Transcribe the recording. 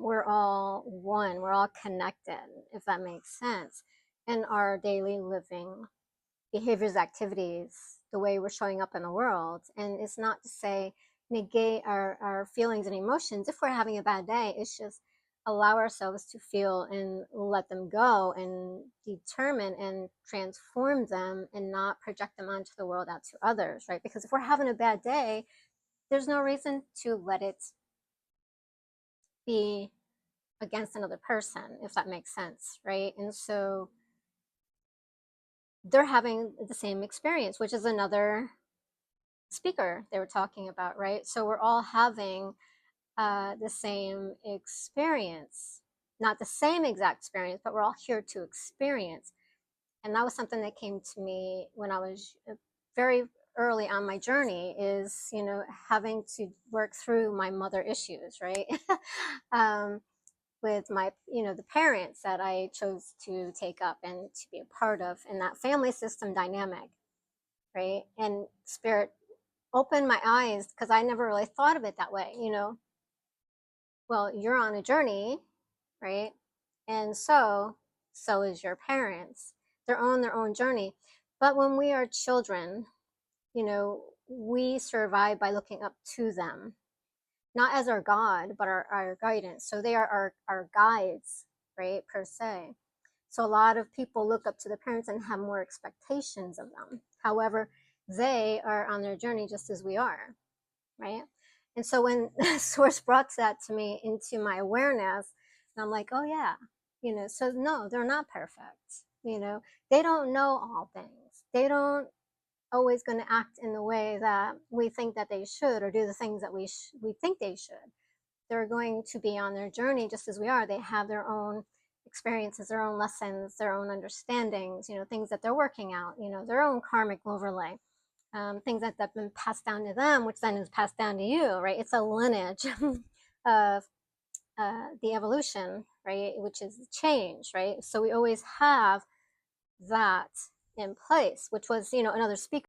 we're all one, we're all connected, if that makes sense, in our daily living behaviors, activities, the way we're showing up in the world. And it's not to say negate our feelings and emotions. If we're having a bad day, it's just allow ourselves to feel and let them go and determine and transform them and not project them onto the world, out to others, right? Because if we're having a bad day, there's no reason to let it be against another person, if that makes sense, right? And so they're having the same experience, which is another speaker they were talking about, right? So we're all having the same experience, not the same exact experience, but we're all here to experience. And that was something that came to me when I was very early on my journey, is, you know, having to work through my mother issues, right? With my, you know, the parents that I chose to take up and to be a part of in that family system dynamic, right? And spirit opened my eyes, because I never really thought of it that way, you know. Well, you're on a journey, right? And so is your parents. They're on their own journey. But when we are children, you know, we survive by looking up to them, not as our God, but our guidance. So they are our guides, right, per se. So a lot of people look up to the parents and have more expectations of them. However, they are on their journey just as we are, right? And so when Source brought that to me into my awareness, and I'm like, oh yeah, you know, so no, they're not perfect. You know, they don't know all things. They don't always going to act in the way that we think that they should, or do the things that we think they should. They're going to be on their journey just as we are. They have their own experiences, their own lessons, their own understandings, you know, things that they're working out, you know, their own karmic overlay, things that have been passed down to them, which then is passed down to you, right? It's a lineage of the evolution, right? Which is change, right? So we always have that in place, which was, you know, another speaker